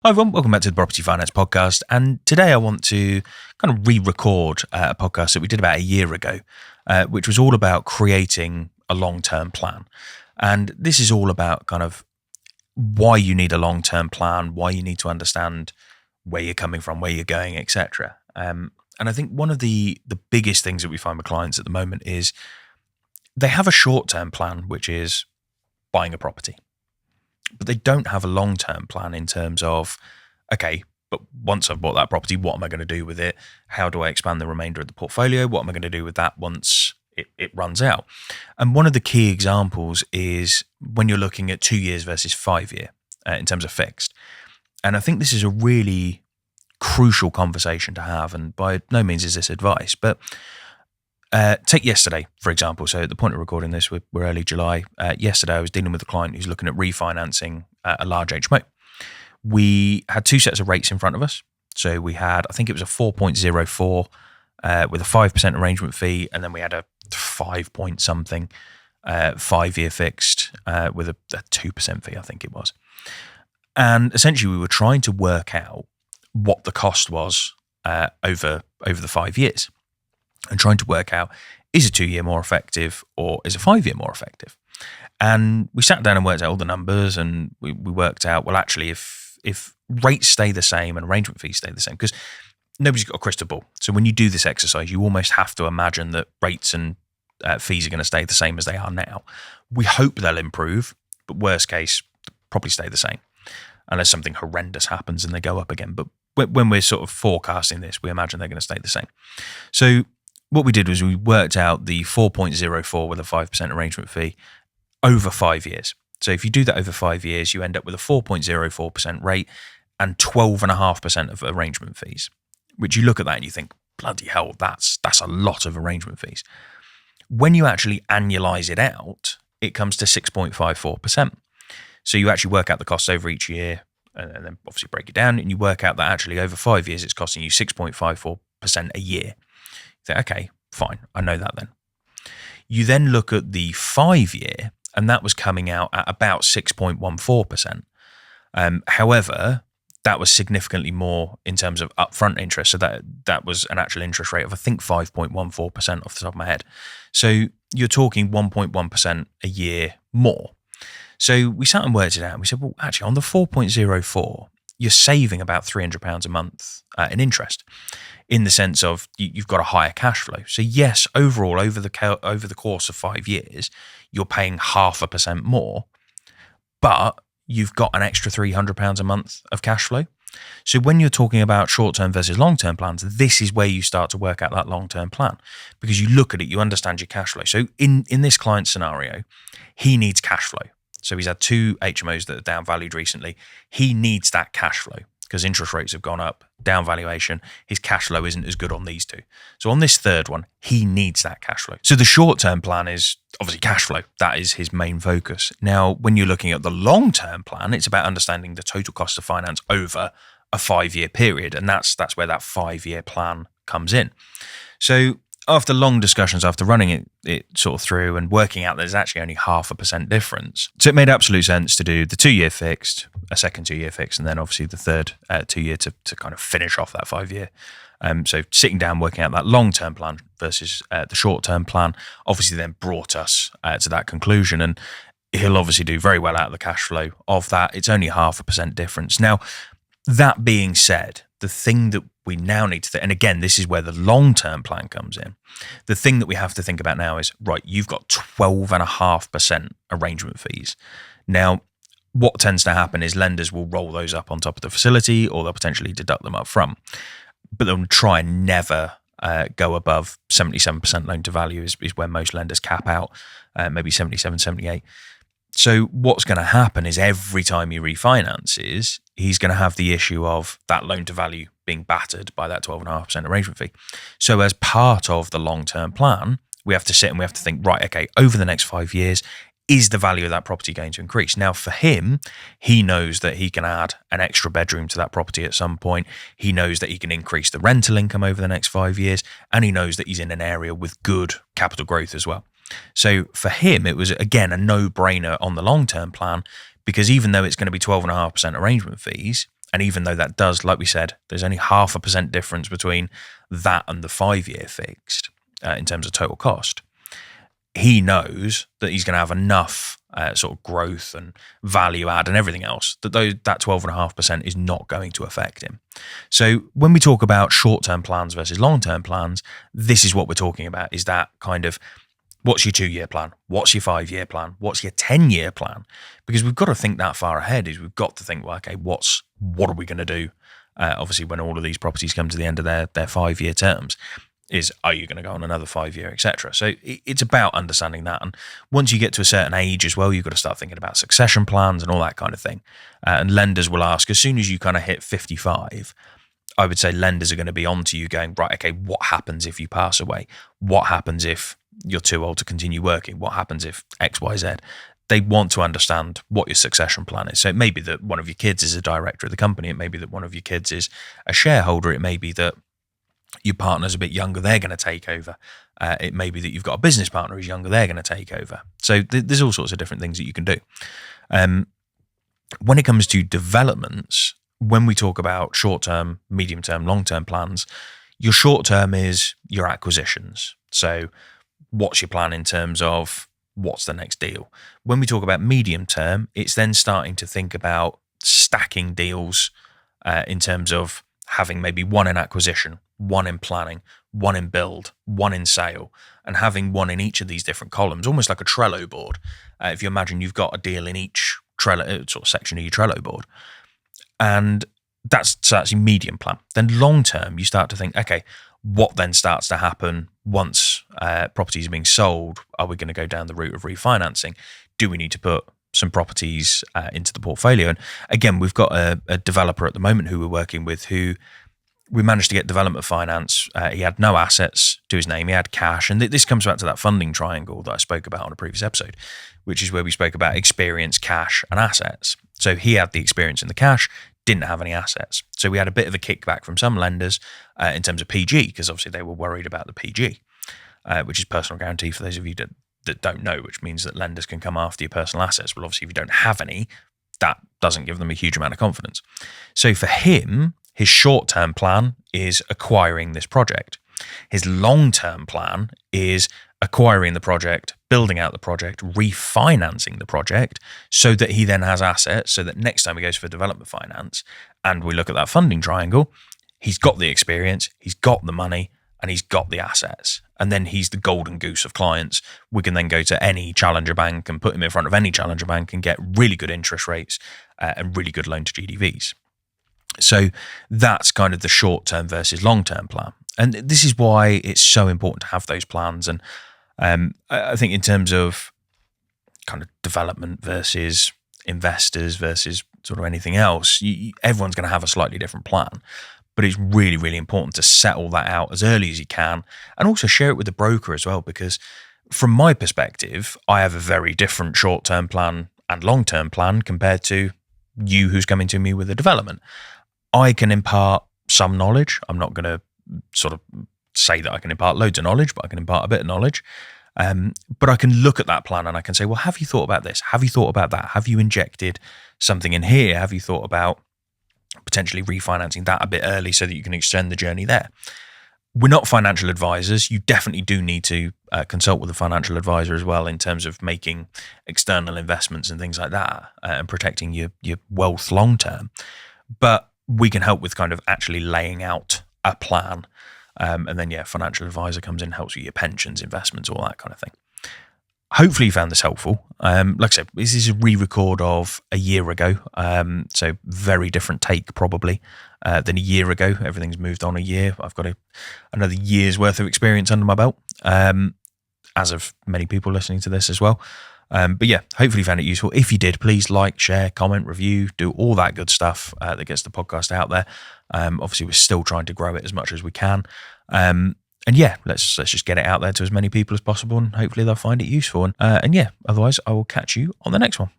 Hi everyone, welcome back to the Property Finance Podcast. And today I want to kind of re-record a podcast that we did about a year ago, which was all about creating a long-term plan. And this is all about kind of why you need a long-term plan, why you need to understand where you're coming from, where you're going, etc. And I think one of the biggest things that we find with clients at the moment is they have a short-term plan, which is buying a property. But they don't have a long-term plan in terms of, okay, but once I've bought that property, what am I going to do with it? How do I expand the remainder of the portfolio? What am I going to do with that once it runs out? And one of the key examples is when you're looking at 2 years versus 5 year in terms of fixed. And I think this is a really crucial conversation to have. And by no means is this advice, but take yesterday, for example. So at the point of recording this, we're early July. Yesterday, I was dealing with a client who's looking at refinancing a large HMO. We had two sets of rates in front of us. So we had, I think it was a 4.04 with a 5% arrangement fee. And then we had a 5 point something 5 year fixed with a 2% fee, I think it was. And essentially, we were trying to work out what the cost was over the 5 years. And trying to work out, is a 2 year more effective or is a 5 year more effective? And we sat down and worked out all the numbers, and we worked out, well, actually, if rates stay the same and arrangement fees stay the same, because nobody's got a crystal ball. So when you do this exercise, you almost have to imagine that rates and fees are going to stay the same as they are now. We hope they'll improve, but worst case, probably stay the same, unless something horrendous happens and they go up again. But when we're sort of forecasting this, we imagine they're going to stay the same. So what we did was we worked out the 4.04 with a 5% arrangement fee over 5 years. So if you do that over 5 years, you end up with a 4.04% rate and 12.5% of arrangement fees, which you look at that and you think, bloody hell, that's a lot of arrangement fees. When you actually annualize it out, it comes to 6.54%. So you actually work out the costs over each year and then obviously break it down, and you work out that actually over 5 years, it's costing you 6.54% a year. Okay, fine, I know that then. You then look at the 5 year, and that was coming out at about 6.14%. However, that was significantly more in terms of upfront interest. So that was an actual interest rate of, I think, 5.14% off the top of my head. So you're talking 1.1% a year more. So we sat and worked it out, and we said, well, actually, on the 4.04, you're saving about £300 a month in interest, in the sense of you've got a higher cash flow. So yes, overall, over the course of 5 years, you're paying 0.5% more, but you've got an extra £300 a month of cash flow. So when you're talking about short-term versus long-term plans, this is where you start to work out that long-term plan, because you look at it, you understand your cash flow. So in this client scenario, he needs cash flow. So he's had 2 HMOs that are down valued recently. He needs that cash flow because interest rates have gone up, down valuation. His cash flow isn't as good on these 2. So on this third one, he needs that cash flow. So the short-term plan is obviously cash flow. That is his main focus. Now, when you're looking at the long-term plan, it's about understanding the total cost of finance over a 5 year period. And that's where that 5 year plan comes in. So after long discussions, after running it sort of through and working out there's actually only 0.5% difference. So it made absolute sense to do the 2 year fixed, a second 2 year fixed, and then obviously the third 2 year to kind of finish off that 5 year. So sitting down, working out that long-term plan versus the short-term plan, obviously then brought us to that conclusion. And he'll obviously do very well out of the cash flow of that. It's only 0.5% difference. Now, that being said, the thing that we now need to think, and again, this is where the long-term plan comes in. The thing that we have to think about now is, right, you've got 12.5% arrangement fees. Now, what tends to happen is lenders will roll those up on top of the facility, or they'll potentially deduct them up front. But they'll try and never go above 77% loan to value is where most lenders cap out, maybe 77, 78. So what's going to happen is every time he refinances, he's going to have the issue of that loan to value being battered by that 12.5% arrangement fee. So as part of the long-term plan, we have to sit and we have to think, right, okay, over the next 5 years, is the value of that property going to increase? Now, for him, he knows that he can add an extra bedroom to that property at some point. He knows that he can increase the rental income over the next 5 years, and he knows that he's in an area with good capital growth as well. So for him, it was, again, a no-brainer on the long-term plan, because even though it's going to be 12.5% arrangement fees, And even though that does, like we said, there's only 0.5% difference between that and the 5-year fixed in terms of total cost. He knows that he's going to have enough sort of growth and value add and everything else that that 12.5% is not going to affect him. So when we talk about short-term plans versus long-term plans, this is what we're talking about, is that kind of, what's your 2-year plan? What's your 5-year plan? What's your 10-year plan? Because we've got to think that far ahead. Is we've got to think, well, okay, what are we going to do? Obviously, when all of these properties come to the end of their 5-year terms, is, are you going to go on another 5-year, etc.? So it's about understanding that. And once you get to a certain age as well, you've got to start thinking about succession plans and all that kind of thing. And lenders will ask, as soon as you kind of hit 55, I would say lenders are going to be on to you going, right, okay, what happens if you pass away? What happens if you're too old to continue working? What happens if X, Y, Z? They want to understand what your succession plan is. So it may be that one of your kids is a director of the company. It may be that one of your kids is a shareholder. It may be that your partner's a bit younger, they're going to take over. It may be that you've got a business partner who's younger, they're going to take over. So there's all sorts of different things that you can do. When it comes to developments, when we talk about short-term, medium-term, long-term plans, your short-term is your acquisitions. So what's your plan in terms of what's the next deal? When we talk about medium-term, it's then starting to think about stacking deals in terms of having maybe one in acquisition, one in planning, one in build, one in sale, and having one in each of these different columns, almost like a Trello board. If you imagine you've got a deal in each Trello sort of section of your Trello board, and that's your medium plan. Then long term, you start to think, okay, what then starts to happen once properties are being sold? Are we going to go down the route of refinancing? Do we need to put some properties into the portfolio? And again, we've got a developer at the moment who we're working with who we managed to get development finance. He had no assets to his name. He had cash. And this comes back to that funding triangle that I spoke about on a previous episode, which is where we spoke about experience, cash, and assets. So he had the experience in the cash, didn't have any assets. So we had a bit of a kickback from some lenders in terms of PG, because obviously they were worried about the PG, which is personal guarantee for those of you that don't know, which means that lenders can come after your personal assets. Well, obviously, if you don't have any, that doesn't give them a huge amount of confidence. So for him, his short-term plan is acquiring this project. His long-term plan is acquiring the project, building out the project, refinancing the project so that he then has assets, so that next time he goes for development finance and we look at that funding triangle, he's got the experience, he's got the money, and he's got the assets. And then he's the golden goose of clients. We can then go to any challenger bank and put him in front of any challenger bank and get really good interest rates and really good loan to GDVs. So that's kind of the short-term versus long-term plan. And this is why it's so important to have those plans. And I think in terms of kind of development versus investors versus sort of anything else, everyone's going to have a slightly different plan. But it's really, really important to set all that out as early as you can and also share it with the broker as well, because from my perspective, I have a very different short-term plan and long-term plan compared to you who's coming to me with a development. I can impart some knowledge. I'm not going to sort of say that I can impart loads of knowledge, but I can impart a bit of knowledge. But I can look at that plan and I can say, well, have you thought about this? Have you thought about that? Have you injected something in here? Have you thought about potentially refinancing that a bit early so that you can extend the journey there? We're not financial advisors. You definitely do need to consult with a financial advisor as well in terms of making external investments and things like that and protecting your wealth long term. But we can help with kind of actually laying out a plan. And then, financial advisor comes in, helps with your pensions, investments, all that kind of thing. Hopefully you found this helpful. Like I said, this is a re-record of a year ago. So very different take probably than a year ago. Everything's moved on a year. I've got another year's worth of experience under my belt, as of many people listening to this as well. But hopefully you found it useful. If you did, please like, share, comment, review, do all that good stuff that gets the podcast out there. Obviously, we're still trying to grow it as much as we can. Let's just get it out there to as many people as possible, and hopefully they'll find it useful. Otherwise, I will catch you on the next one.